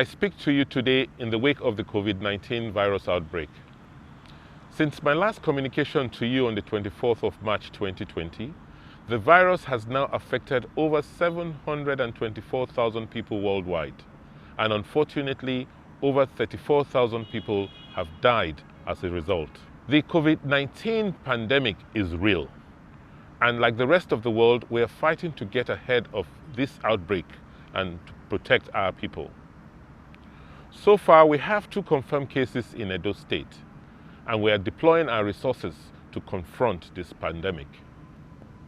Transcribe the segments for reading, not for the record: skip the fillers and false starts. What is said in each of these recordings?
I speak to you today in the wake of the COVID-19 virus outbreak. Since my last communication to you on the 24th of March 2020, the virus has now affected over 724,000 people worldwide, and unfortunately, over 34,000 people have died as a result. The COVID-19 pandemic is real, and like the rest of the world, we are fighting to get ahead of this outbreak and to protect our people. So far, we have 2 confirmed cases in Edo State, and we are deploying our resources to confront this pandemic.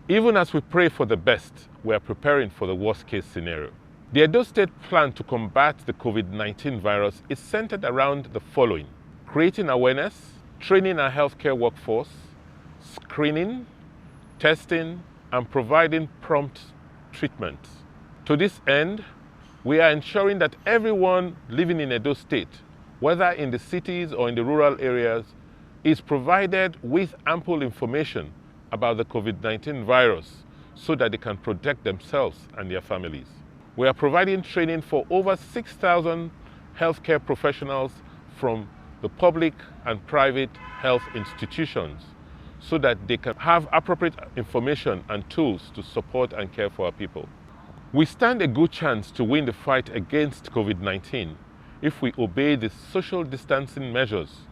Even as we pray for the best, we are preparing for the worst-case scenario. The Edo State plan to combat the COVID-19 virus is centered around the following: creating awareness, training our healthcare workforce, screening, testing, and providing prompt treatment. To this end, we are ensuring that everyone living in Edo State, whether in the cities or in the rural areas, is provided with ample information about the COVID-19 virus so that they can protect themselves and their families. We are providing training for over 6,000 healthcare professionals from the public and private health institutions so that they can have appropriate information and tools to support and care for our people. We stand a good chance to win the fight against COVID-19 if we obey the social distancing measures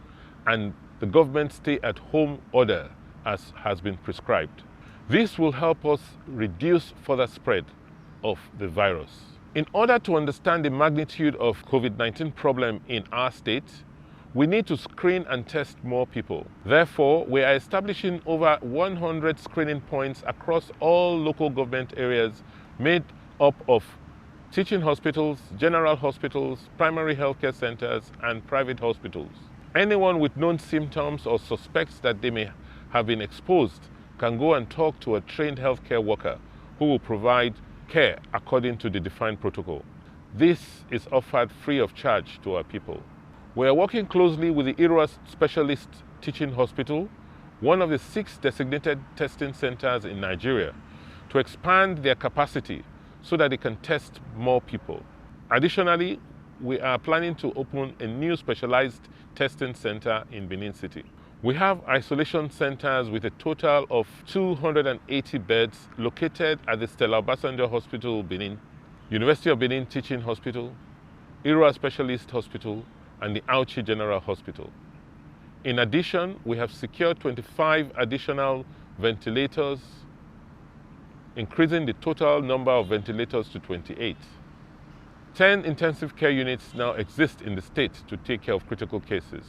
and the government stay-at-home order as has been prescribed. This will help us reduce further spread of the virus. In order to understand the magnitude of COVID-19 problem in our state, we need to screen and test more people. Therefore, we are establishing over 100 screening points across all local government areas made up of teaching hospitals, general hospitals, primary healthcare centers, and private hospitals. Anyone with known symptoms or suspects that they may have been exposed can go and talk to a trained healthcare worker who will provide care according to the defined protocol. This is offered free of charge to our people. We are working closely with the Irua Specialist Teaching Hospital, one of the 6 designated testing centers in Nigeria, to expand their capacity so that they can test more people. Additionally, we are planning to open a new specialized testing center in Benin City. We have isolation centers with a total of 280 beds located at the Stella Obasanjo Hospital, Benin, University of Benin Teaching Hospital, Irua Specialist Hospital, and the Auchi General Hospital. In addition, we have secured 25 additional ventilators, increasing the total number of ventilators to 28. 10 intensive care units now exist in the state to take care of critical cases.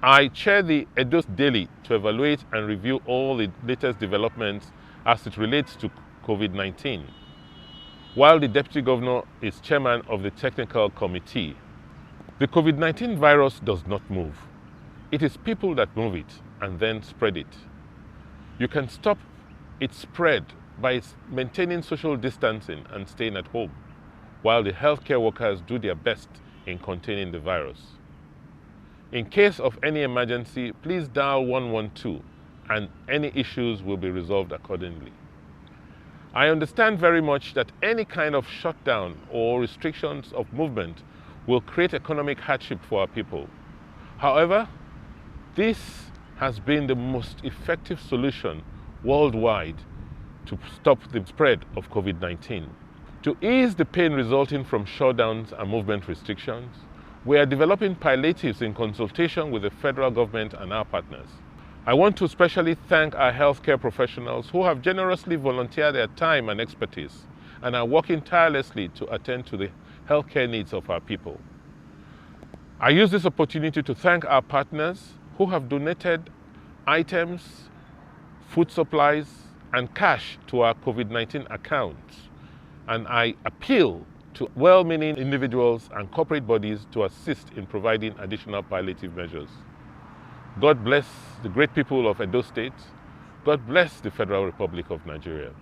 I chair the Edo Daily to evaluate and review all the latest developments as it relates to COVID-19, while the Deputy Governor is chairman of the technical committee. The COVID-19 virus does not move. It is people that move it and then spread it. You can stop its spread by maintaining social distancing and staying at home, while the healthcare workers do their best in containing the virus. In case of any emergency, please dial 112 and any issues will be resolved accordingly. I understand very much that any kind of shutdown or restrictions of movement will create economic hardship for our people. However, this has been the most effective solution worldwide to stop the spread of COVID-19. To ease the pain resulting from shutdowns and movement restrictions, we are developing palliatives in consultation with the federal government and our partners. I want to especially thank our healthcare professionals who have generously volunteered their time and expertise and are working tirelessly to attend to the healthcare needs of our people. I use this opportunity to thank our partners who have donated items, food supplies, and cash to our COVID-19 accounts. And I appeal to well-meaning individuals and corporate bodies to assist in providing additional palliative measures. God bless the great people of Edo State. God bless the Federal Republic of Nigeria.